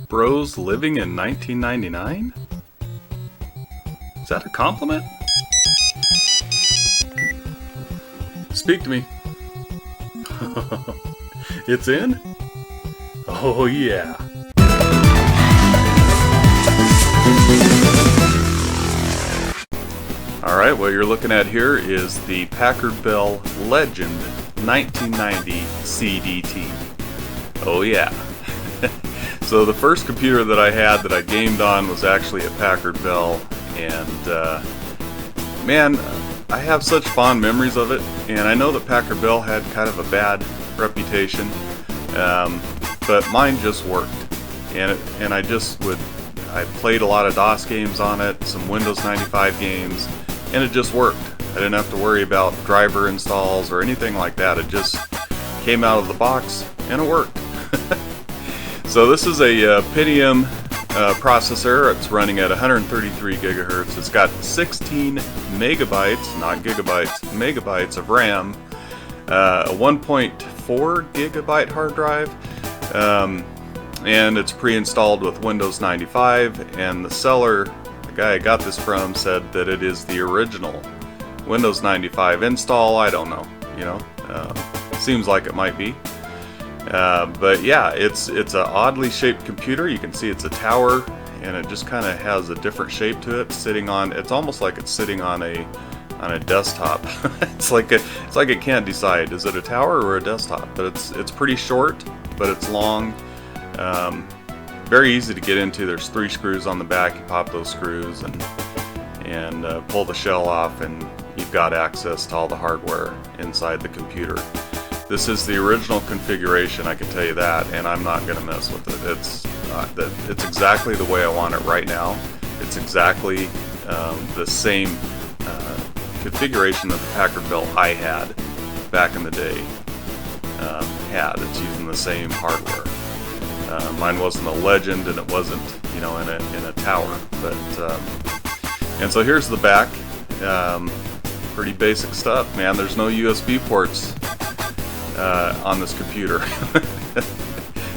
bros living in 1999? Is that a compliment? Speak to me. It's in? Oh yeah. Alright, what you're looking at here is the Packard Bell Legend 1990 CDT. Oh yeah. So the first computer that I had that I gamed on was actually a Packard Bell, and man, I have such fond memories of it. And I know that Packard Bell had kind of a bad reputation, but mine just worked, and I played a lot of DOS games on it, some Windows 95 games, and it just worked. I didn't have to worry about driver installs or anything like that. It just came out of the box and it worked. So this is a Pentium processor. It's running at 133 gigahertz. It's got 16 megabytes, not gigabytes, megabytes of RAM, a 1.4 gigabyte hard drive, and it's pre-installed with Windows 95. And the seller, the guy I got this from, said that it is the original Windows 95 install. I don't know, seems like it might be. But yeah, it's an oddly shaped computer. You can see it's a tower, and it just kind of has a different shape to it. It's almost like it's sitting on a desktop. it's like it can't decide, is it a tower or a desktop? But it's pretty short, but it's long. Very easy to get into. There's 3 screws on the back. You pop those screws and pull the shell off, and you've got access to all the hardware inside the computer. This is the original configuration, I can tell you that, and I'm not going to mess with it. It's exactly the way I want it right now. It's exactly the same configuration that the Packard Bell I had back in the day had. It's using the same hardware. Mine wasn't a Legend, and it wasn't, in a tower. But and so here's the back. Pretty basic stuff, man. There's no USB ports on this computer.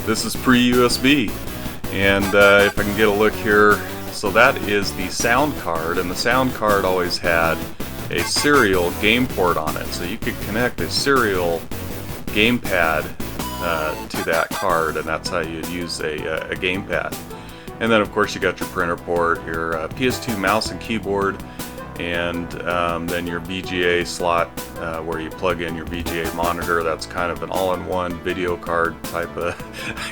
This is pre-USB, and if I can get a look here, so that is the sound card, and the sound card always had a serial game port on it, so you could connect a serial gamepad to that card, and that's how you'd use a gamepad. And then of course you got your printer port, your PS2 mouse and keyboard, and then your VGA slot where you plug in your VGA monitor. That's kind of an all-in-one video card type of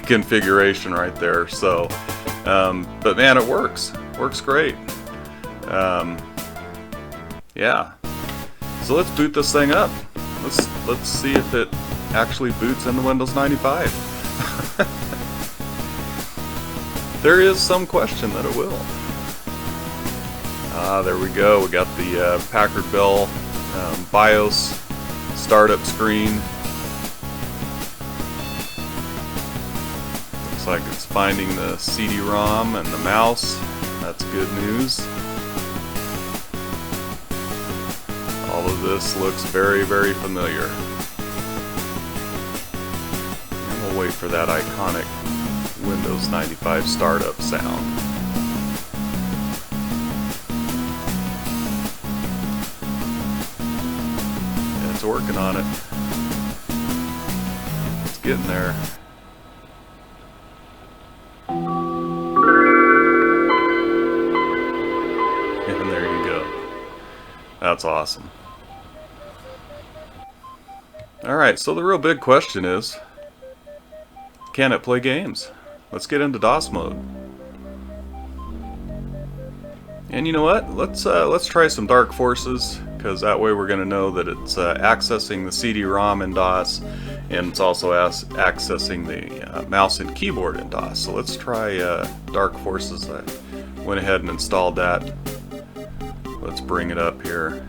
configuration right there. So, but man, it works great. Yeah. So let's boot this thing up. Let's see if it actually boots into Windows 95. There is some question that it will. There we go. We got the Packard Bell BIOS startup screen. Looks like it's finding the CD-ROM and the mouse. That's good news. All of this looks very, very familiar. And we'll wait for that iconic Windows 95 startup sound. It's working on it. It's getting there. And there you go. That's awesome. Alright, so the real big question is, can it play games? Let's get into DOS mode. And you know what? Let's try some Dark Forces, because that way we're going to know that it's accessing the CD-ROM in DOS, and it's also accessing the mouse and keyboard in DOS. So let's try Dark Forces. I went ahead and installed that. Let's bring it up here.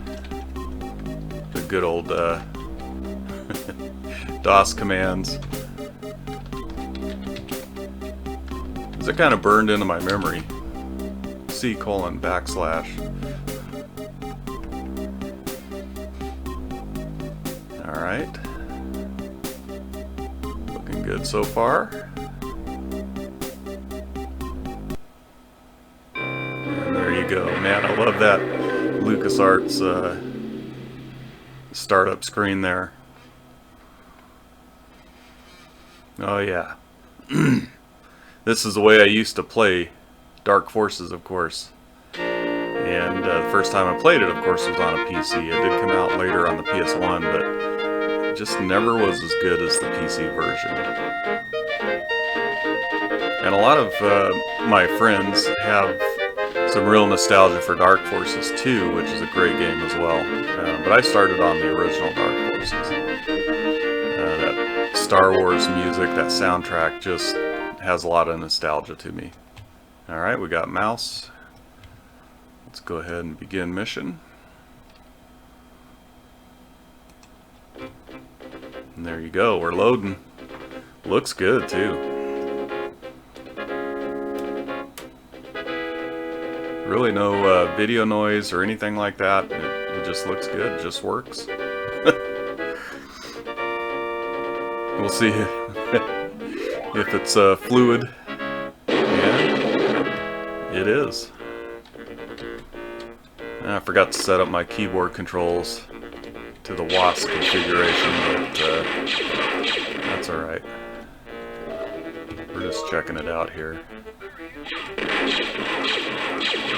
The good old DOS commands. It kind of burned into my memory. C:\\. Alright. Looking good so far. you go. Man, I love that LucasArts startup screen there. Oh yeah. This is the way I used to play Dark Forces, of course. And the first time I played it, of course, was on a PC. It did come out later on the PS1, but it just never was as good as the PC version. And a lot of my friends have some real nostalgia for Dark Forces 2, which is a great game as well. But I started on the original Dark Forces. That Star Wars music, that soundtrack, just has a lot of nostalgia to me. Alright, we got mouse. Let's go ahead and begin mission. And there you go, we're loading. Looks good too. Really no video noise or anything like that. It just looks good, it just works. We'll see if it's fluid. Yeah, it is. I forgot to set up my keyboard controls to the WASD configuration, but that's alright. We're just checking it out here.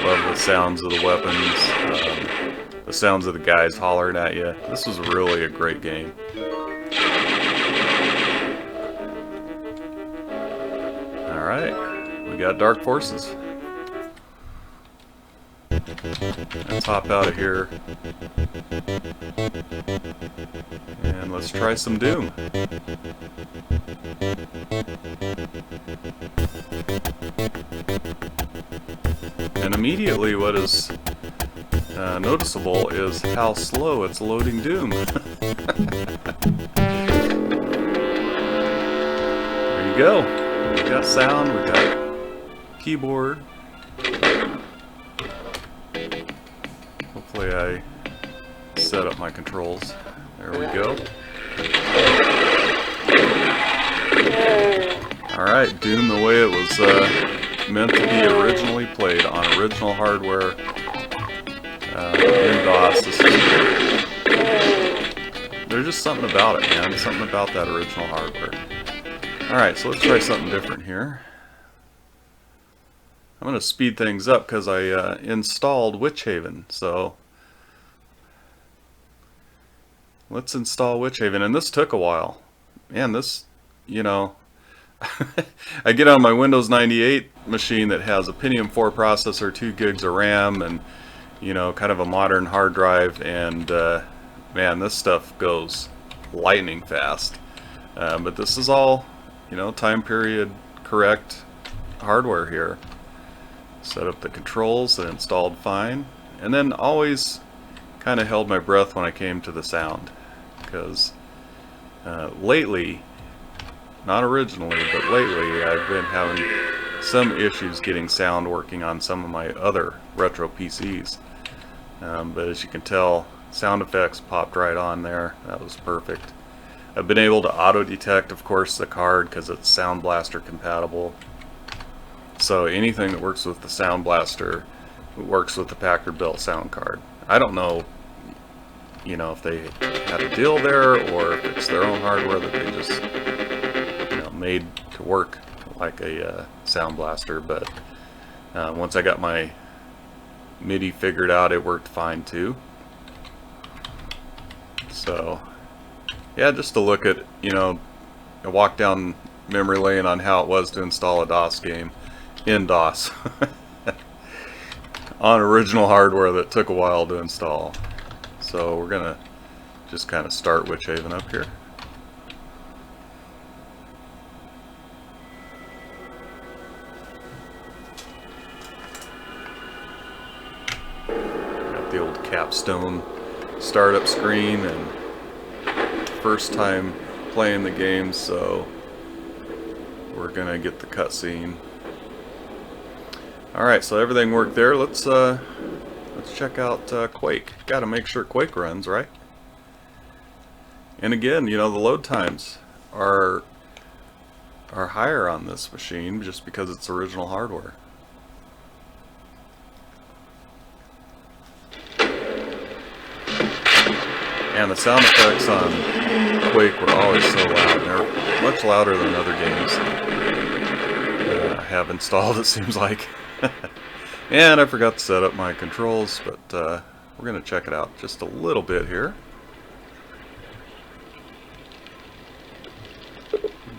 Love the sounds of the weapons, the sounds of the guys hollering at you. This was really a great game. Alright, we got Dark Forces. Let's hop out of here. And let's try some Doom. And immediately what is noticeable is how slow it's loading Doom. There you go. We got sound, we got keyboard. Hopefully I set up my controls. There we go. Alright, Doom the way it was meant to be originally played on original hardware in DOS. This is there's just something about it, man. Something about that original hardware. Alright, so let's try something different here. I'm going to speed things up because I installed Witch Haven, so let's install Witch Haven, and this took a while. Man, this, you know, I get on my Windows 98 machine that has a Pentium 4 processor, 2 gigs of RAM, and, you know, kind of a modern hard drive, and man, this stuff goes lightning fast. But this is all, you know, time period correct hardware here. Set up the controls, they installed fine, and then always kind of held my breath when I came to the sound, because lately, not originally, but lately, I've been having some issues getting sound working on some of my other retro PCs. But as you can tell, sound effects popped right on there. That was perfect. I've been able to auto detect, of course, the card because it's Sound Blaster compatible. So anything that works with the Sound Blaster works with the Packard built sound card. I don't know, you know, if they had a deal there or if it's their own hardware that they just, you know, made to work like a Sound Blaster. But once I got my MIDI figured out, it worked fine too. So yeah, just to look at, you know, I walk down memory lane on how it was to install a DOS game in DOS on original hardware that took a while to install. So we're gonna just kind of start Witch Haven up here. Got the old capstone startup screen, and first time playing the game, so we're gonna get the cutscene. Alright, so everything worked there. Let's check out Quake. Gotta make sure Quake runs, right? And again, you know, the load times are higher on this machine just because it's original hardware. And the sound effects on Quake were always so loud. They're much louder than other games I have installed, it seems like. And I forgot to set up my controls, but we're going to check it out just a little bit here.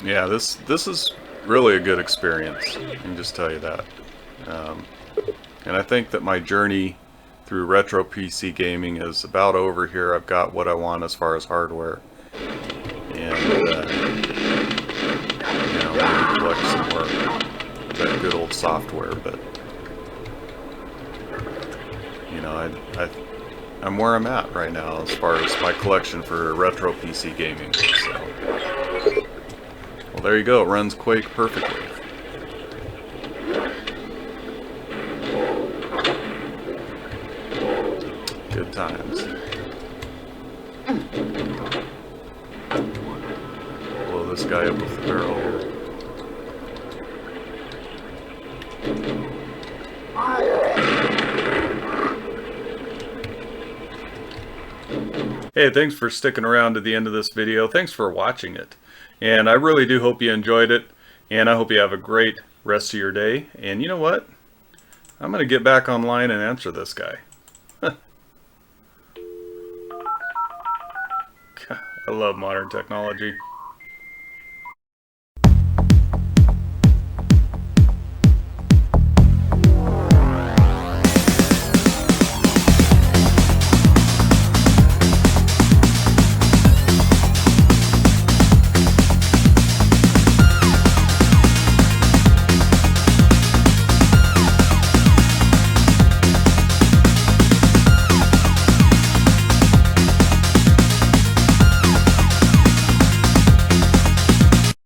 Yeah, this is really a good experience. I can just tell you that. And I think that my journey through retro PC gaming is about over here. I've got what I want as far as hardware. And, you know, maybe collect some more of that good old software, but, you know, I'm where I'm at right now as far as my collection for retro PC gaming. So, well, there you go. It runs Quake perfectly. Good times. Blow this guy up with the barrel here. Hey, thanks for sticking around to the end of this video. Thanks for watching it. And I really do hope you enjoyed it. And I hope you have a great rest of your day. And you know what? I'm going to get back online and answer this guy. I love modern technology.